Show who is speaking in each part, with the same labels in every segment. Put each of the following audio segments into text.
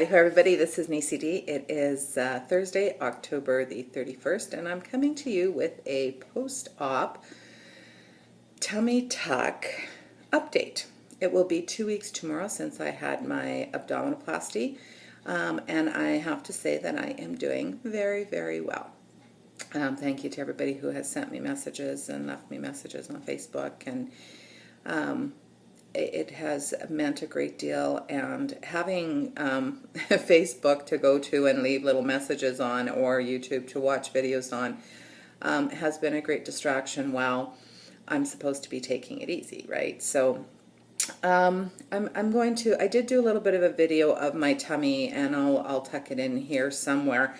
Speaker 1: Hi everybody, this is NCD. It is Thursday, October the 31st, and I'm coming to you with a post-op tummy tuck update. It will be 2 weeks tomorrow since I had my abdominoplasty, and I have to say that I am doing very, very well. Thank you to everybody who has sent me messages and left me messages on Facebook, and it has meant a great deal, and having Facebook to go to and leave little messages on, or YouTube to watch videos on, has been a great distraction while I'm supposed to be taking it easy, right? So I did do a little bit of a video of my tummy, and I'll tuck it in here somewhere.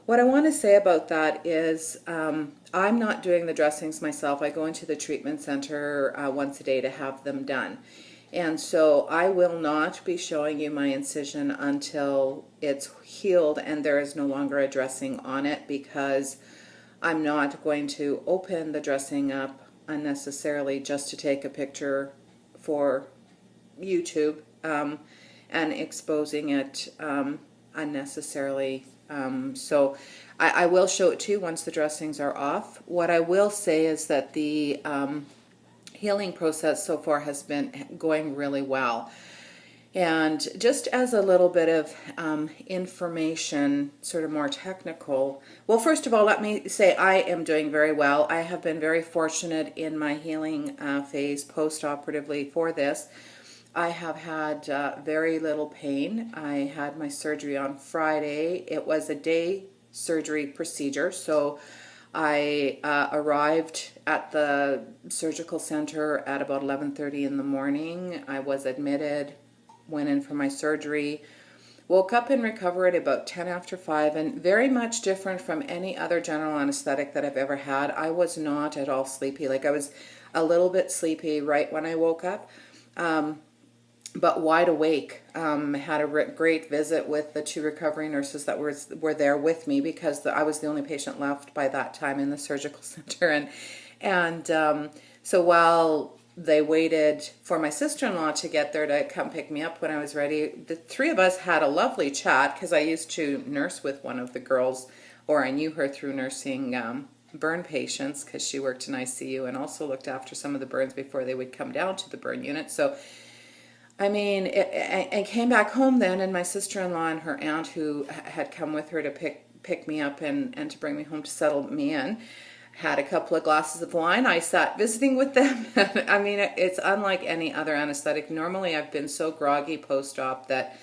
Speaker 1: What I want to say about that is I'm not doing the dressings myself. I go into the treatment center once a day to have them done. And so I will not be showing you my incision until it's healed and there is no longer a dressing on it, because I'm not going to open the dressing up unnecessarily just to take a picture for YouTube and exposing it unnecessarily. So I will show it to you once the dressings are off. What I will say is that the healing process so far has been going really well. And just as a little bit of information, sort of more technical, well, first of all, let me say I am doing very well. I have been very fortunate in my healing phase post-operatively for this. I have had very little pain. I had my surgery on Friday. It was a day surgery procedure, so I arrived at the surgical center at about 11:30 in the morning. I was admitted, went in for my surgery, woke up and recovered about 10 after 5, and very much different from any other general anesthetic that I've ever had. I was not at all sleepy. Like, I was a little bit sleepy right when I woke up, but wide awake. Had a great visit with the 2 recovery nurses that were there with me, because I was the only patient left by that time in the surgical center. And so while they waited for my sister-in-law to get there to come pick me up when I was ready, the 3 of us had a lovely chat, because I used to nurse with one of the girls, or I knew her through nursing burn patients, because she worked in ICU and also looked after some of the burns before they would come down to the burn unit. So I mean, I came back home then, and my sister-in-law and her aunt, who had come with her to pick me up and to bring me home to settle me in, had a couple of glasses of wine. I sat visiting with them. I mean, it's unlike any other anesthetic. Normally, I've been so groggy post-op that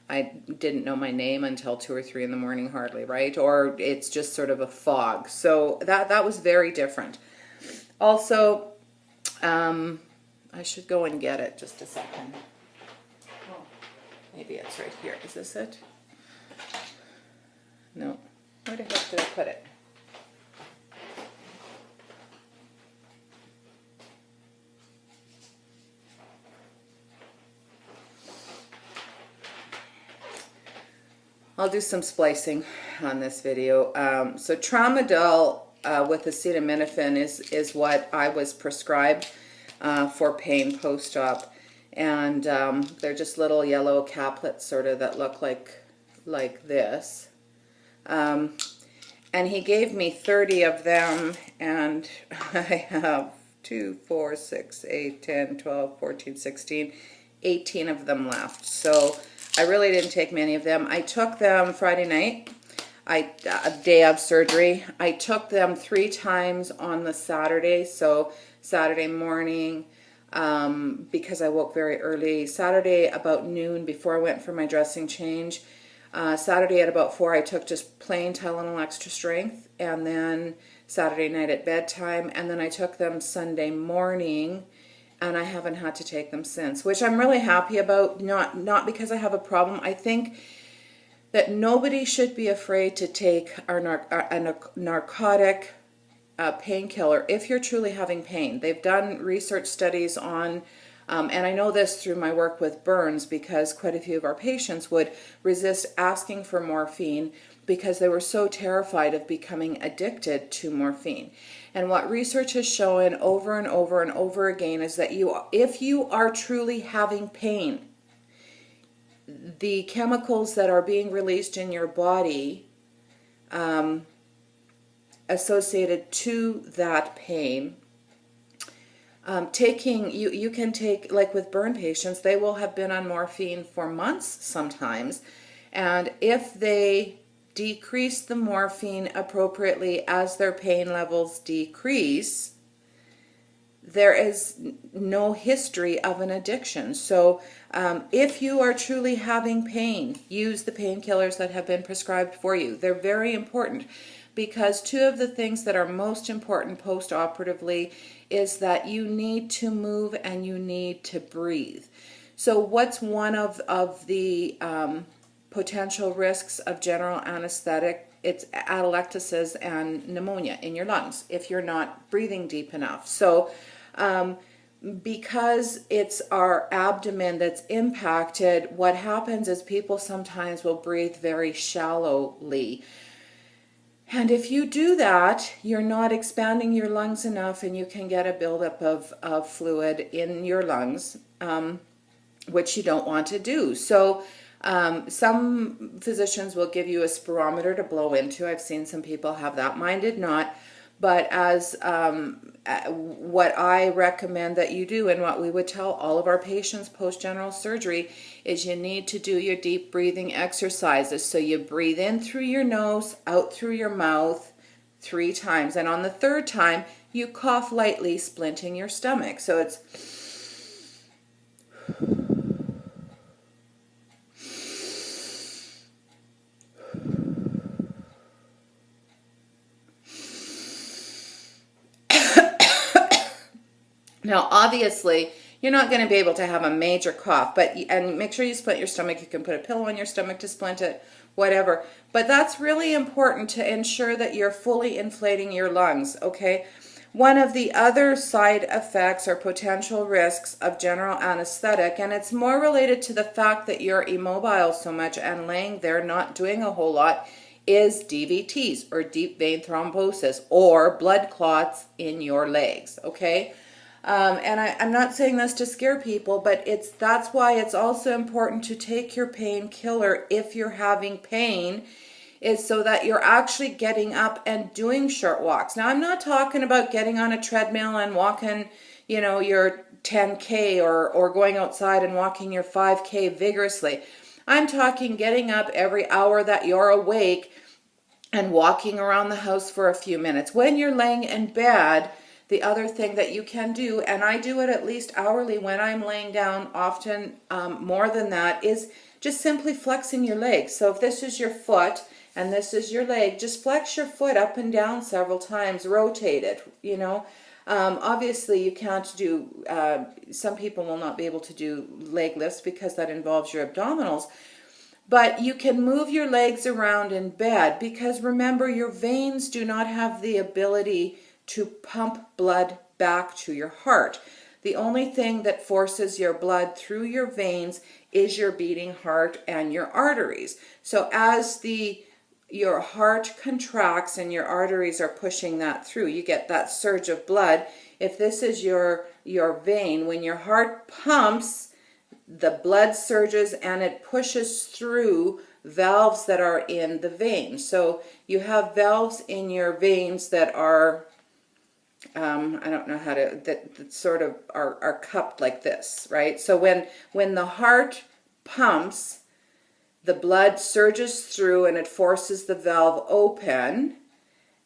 Speaker 1: I didn't know my name until 2 or 3 in the morning, hardly, right? Or it's just sort of a fog. So that was very different. Also, I should go and get it. Just a second. Maybe it's right here. Is this it? No. Where the heck did I put it? I'll do some splicing on this video. So Tramadol with acetaminophen is what I was prescribed for pain post-op. And they're just little yellow caplets, sort of, that look like this. And he gave me 30 of them, and I have 2, 4, 6, 8, 10, 12, 14, 16, 18 of them left. So I really didn't take many of them. I took them Friday night, a day of surgery. I took them 3 times on the Saturday, so Saturday morning, because I woke very early. Saturday about noon, before I went for my dressing change. Saturday at about 4, I took just plain Tylenol extra strength, and then Saturday night at bedtime, and then I took them Sunday morning, and I haven't had to take them since, which I'm really happy about. Not because I have a problem. I think that nobody should be afraid to take a narcotic painkiller if you're truly having pain. They've done research studies on, and I know this through my work with burns, because quite a few of our patients would resist asking for morphine because they were so terrified of becoming addicted to morphine. And what research has shown over and over and over again is that if you are truly having pain, the chemicals that are being released in your body associated to that pain. You can take, like with burn patients, they will have been on morphine for months sometimes, and if they decrease the morphine appropriately as their pain levels decrease, there is no history of an addiction. So if you are truly having pain, use the painkillers that have been prescribed for you. They're very important, because two of the things that are most important post-operatively is that you need to move and you need to breathe. So what's one of the potential risks of general anesthetic? It's atelectasis and pneumonia in your lungs if you're not breathing deep enough. So because it's our abdomen that's impacted, what happens is people sometimes will breathe very shallowly. And if you do that, you're not expanding your lungs enough, and you can get a buildup of fluid in your lungs, which you don't want to do. So some physicians will give you a spirometer to blow into. I've seen some people have that. Mine did not. But as what I recommend that you do, and what we would tell all of our patients post-general surgery, is you need to do your deep breathing exercises. So you breathe in through your nose, out through your mouth 3 times. And on the 3rd time, you cough lightly, splinting your stomach. So it's... Now, obviously, you're not going to be able to have a major cough, and make sure you splint your stomach. You can put a pillow on your stomach to splint it, whatever. But that's really important to ensure that you're fully inflating your lungs, okay? One of the other side effects or potential risks of general anesthetic, and it's more related to the fact that you're immobile so much and laying there not doing a whole lot, is DVTs, or deep vein thrombosis, or blood clots in your legs, okay? And I'm not saying this to scare people, but that's why it's also important to take your painkiller if you're having pain, is so that you're actually getting up and doing short walks. Now, I'm not talking about getting on a treadmill and walking, your 10K or going outside and walking your 5K vigorously. I'm talking getting up every hour that you're awake and walking around the house for a few minutes. When you're laying in bed, the other thing that you can do, and I do it at least hourly when I'm laying down, often more than that, is just simply flexing your legs. So if this is your foot and this is your leg, just flex your foot up and down several times, rotate it, Obviously, you can't do, some people will not be able to do leg lifts because that involves your abdominals. But you can move your legs around in bed, because remember, your veins do not have the ability to pump blood back to your heart. The only thing that forces your blood through your veins is your beating heart and your arteries. So as your heart contracts and your arteries are pushing that through, you get that surge of blood. If this is your vein, when your heart pumps, the blood surges and it pushes through valves that are in the vein. So you have valves in your veins that are I don't know how to, that sort of are cupped like this, right? So when the heart pumps, the blood surges through and it forces the valve open.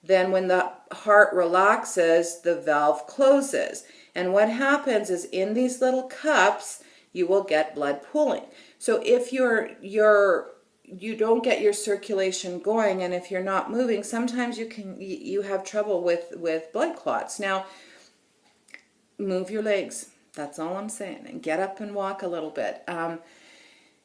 Speaker 1: Then when the heart relaxes, the valve closes. And what happens is, in these little cups, you will get blood pooling. So if you don't get your circulation going, and if you're not moving, sometimes you have trouble with blood clots. Now, move your legs. That's all I'm saying. And get up and walk a little bit.